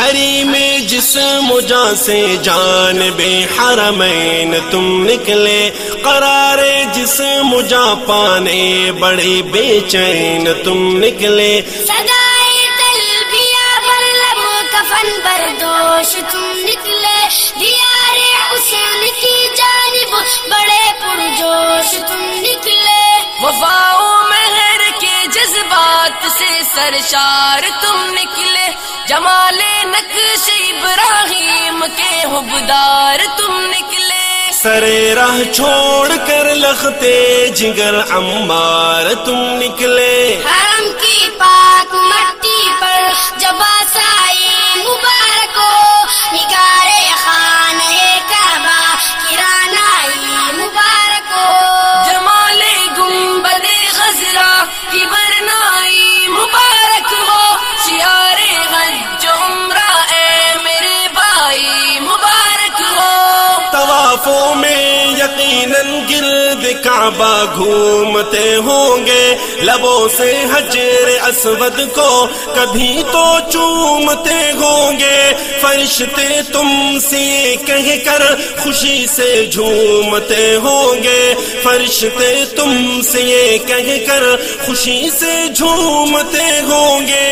حریم جسم و جاں سے جانب حرمین تم نکلے، قرار جسم و جاں پانے بڑے بے چین تم نکلے، صدائے تلبیہ پر لب کفن بردوش تم نکلے، دیار حسین کی جانب بڑے پرجوش تم نکلے، وفا و مہر کے جذبات سے سرشار تم نکلے، جمال نقش ابراہیم کے حبدار تم نکلے، سرے راہ چھوڑ کر لختے جگر عمار تم نکلے، حرم کی پاک مٹی پر جب آسائی مبارک ہو، نگار خانہ کعبہ کی رانائی مبارک ہو، جمال گنبد خضرا کی برنائی مبارک ہو، شیار حج و عمرہ اے میرے بھائی مبارک ہو، طوافوں میں یقیناً گرد کعبہ گھومتے ہوں گے، لبوں سے حجر اسود کو کبھی تو چومتے ہوں گے، فرشتے تم سے کہہ کر خوشی سے جھومتے ہوں گے، فرشتے تم سے کہہ کر خوشی سے جھومتے ہوں گے،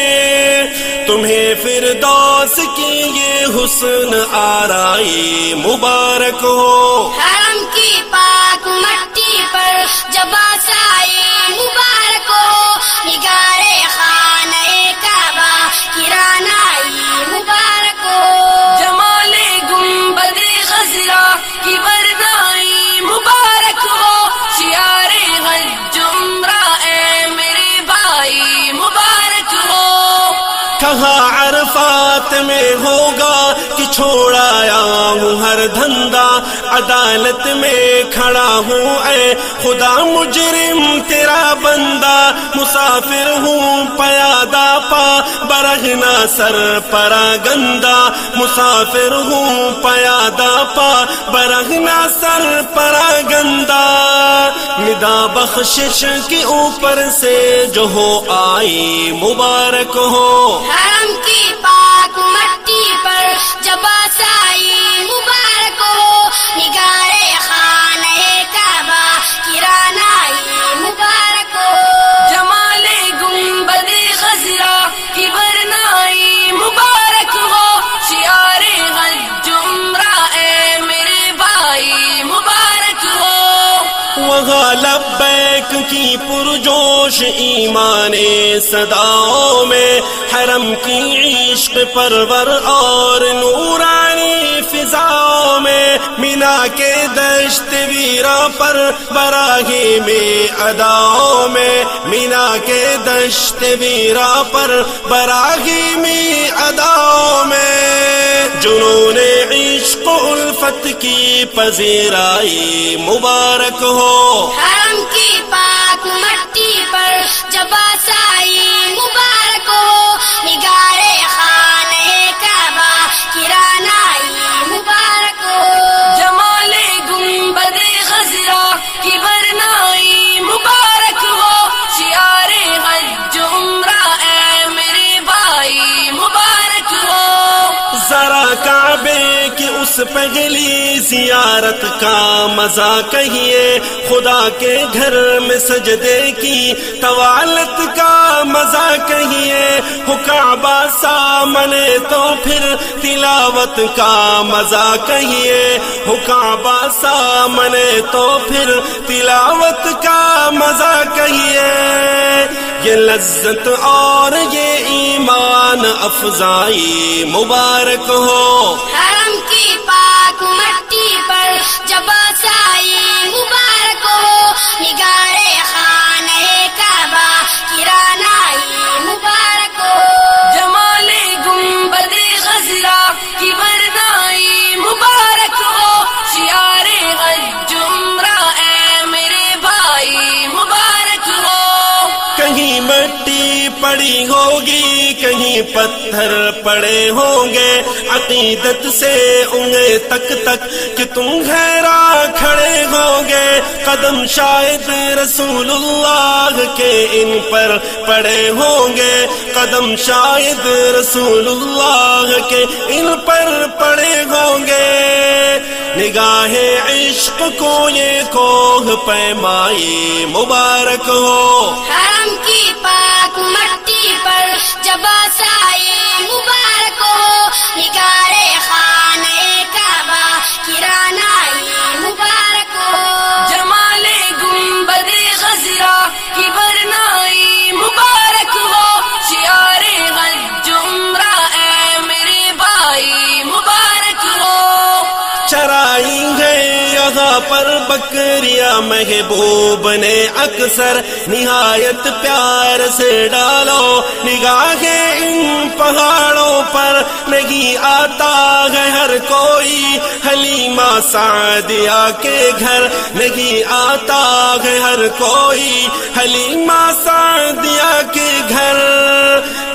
تمہیں فردوس کی یہ حسن آرائی مبارک ہو، حرم کی پاک مٹی پر جب آسائی مبارک ہو، نگار خانہ کعبہ کی رانائی مبارک ہو، جمال گنبد خضرا کی برنائی مبارک ہو، شیار حج و عمرہ اے میرے بھائی مبارک ہو، کہاں عرفات میں ہوگا کہ چھوڑایا ہوں ہر دھندا، عدالت میں کھڑا ہوں اے خدا مجرم تیرا بندہ، مسافر ہوں پیادہ پا برہنا سر پرا گندا، مسافر ہوں پیادہ پا برہنا سر پرا گندا، ندا بخشش کے اوپر سے جو ہو آئی مبارک ہو، حرم کی پاک مٹی پر جب آسائی مبارک ہو، نگار خانہ کعبہ کی رانائی مبارک ہو، جمال گنبد خضرا کی برنائی مبارک ہو، شیار حج و عمرہ اے میرے بھائی مبارک ہو، وہاں لبیک کی پرجوش ایمان صداؤں میں، حرم کی عشق پرور اور نورانی فضاؤں میں، مینا کے دشت ویرا پر براہی میں اداؤں میں، مینا کے دشت ویرا پر براہی میں اداؤں میں، جنون عشق و الفت کی پذیرائی مبارک ہو، حرم کی پاک مٹی پر جب آسائی مبارک ہو، نگار خانہ کعبہ کی رانائی مبارک ہو، جمال گنبد خضرا کی برنائی مبارک ہو، شیار حج و عمرہ اے میرے بھائی مبارک ہو، ذرا کعبے کی اس پہلی زیارت کا مزہ کہیے، خدا کے گھر میں سجدے کی طوالت کا مزہ کہیے، ہو کعبہ سامنے تو پھر تلاوت کا مزہ کہیے، ہو کعبہ سامنے تو پھر تلاوت کا مزہ کہیے، یہ لذت اور یہ ایمان افزائی مبارک ہو، حرم کی پاک مٹی پر جب آسائی مبارک ہو، نگار خانہ کعبہ کی رانائی مبارک ہو، جمال گنبد خضرا کی برنائی مبارک ہو، شیار حج و عمرہ اے میرے بھائی مبارک ہو، کہیں مٹی پڑی ہوگی کہیں پتھر پڑے ہوں گے عقیدت سے انگیں تک تک کہ تم گھیرا کھڑے ہوں گے قدم شاید رسول اللہ کے ان پر پڑے ہوں گے قدم شاید رسول اللہ کے ان پر پڑے ہوں گے نگاہ عشق کو یہ کوہ پیمائی مبارک ہو حرم کی پاک مٹی پر جب آسائی مبارک ہو نگار خانہ کعبہ کی رانائی مبارک ہو جمال گنبد خضرا کی برنائی مبارک ہو شعار حج عمرہ اے میرے بھائی مبارک ہو چرائی ہے یہاں پر بکریاں محبوب نے اکثر نہایت پیار سے ڈالو نگاہ ان پہاڑوں پر نہیں آتا ہے ہر کوئی حلیمہ سعدیہ کے گھر نہیں آتا ہے ہر کوئی حلیمہ سعدیہ کے گھر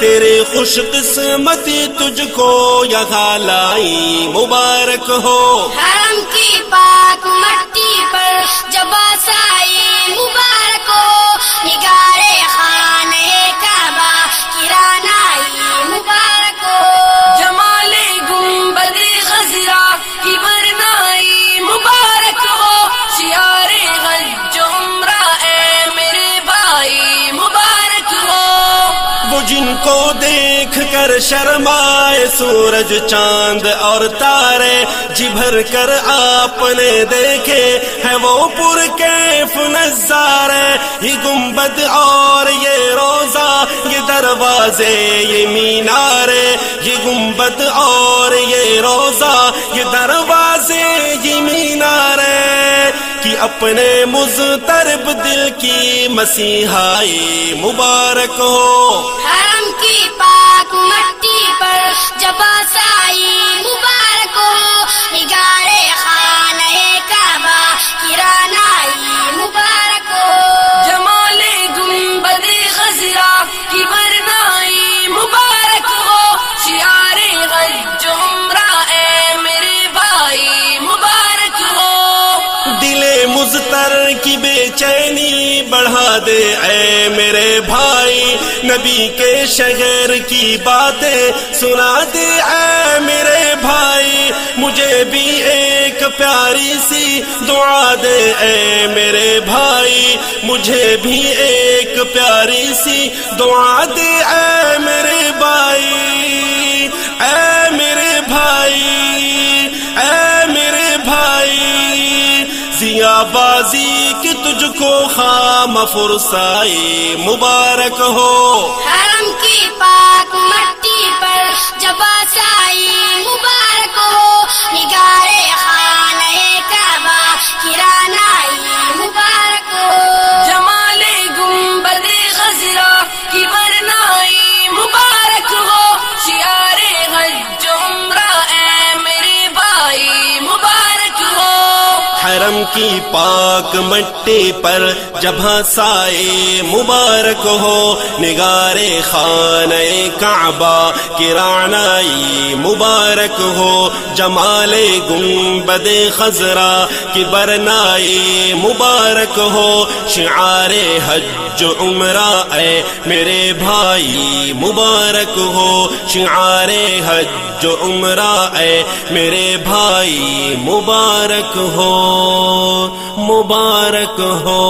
تیرے خوش قسمتی تجھ کو یہاں لائی مبارک ہو حرم کی پاک مٹی پر جب آسائی مبارک ہو نگار خانہ کعبہ کی رانائی مبارک ہو جمال گنبد خضرا کی برنائی مبارک ہو شعار حج عمرہ اے میرے بھائی مبارک ہو وہ جن کو دیکھ کر شرمائے سورج چاند اور تارے جی بھر کر آپ نے دیکھے ہے وہ پرکیف نظارے یہ گنبد اور یہ روزہ یہ دروازے یہ مینارے یہ گنبد اور یہ روزہ یہ دروازے یہ مینارے کہ اپنے مضطرب دل کی مسیحائی مبارک ہو حرم کی پاک مٹی پر جب آسائی مبارک ہو نگار خانہ کعبہ کی رانائی مبارک ہو جمال گنبد خضرا کی برنائی مبارک ہو شعار حج عمرہ اے میرے بھائی مبارک ہو دل مضطر کی بے چینی بڑھا دے اے میرے بھائی نبی کے شہر کی باتیں سنا دے اے میرے بھائی مجھے بھی ایک پیاری سی دعا دے اے میرے بھائی مجھے بھی ایک پیاری سی دعا دے اے میرے بھائی اے میرے بھائی اے میرے بھائی ضیا بازی کی تجھ کو خام فرسائی مبارک ہو حرم کی پاک مٹی پر جب آسائی مبارک ہو نگار خانہ کعبہ کی رانائی مبارک ہو جمال گنبد خضرا کی برنائی مبارک ہو شعار حج عمرہ اے میرے بھائی مبارک ہو حرم کی پاک مٹی پر جب ہنسائے مبارک ہو نگار خانہ کعبہ کی رعنائی مبارک ہو جمال گنبد خضرا کی برنائی مبارک ہو شعار حج عمرہ اے میرے بھائی مبارک ہو شعار حج عمرہ اے میرے بھائی مبارک ہو مبارک ہو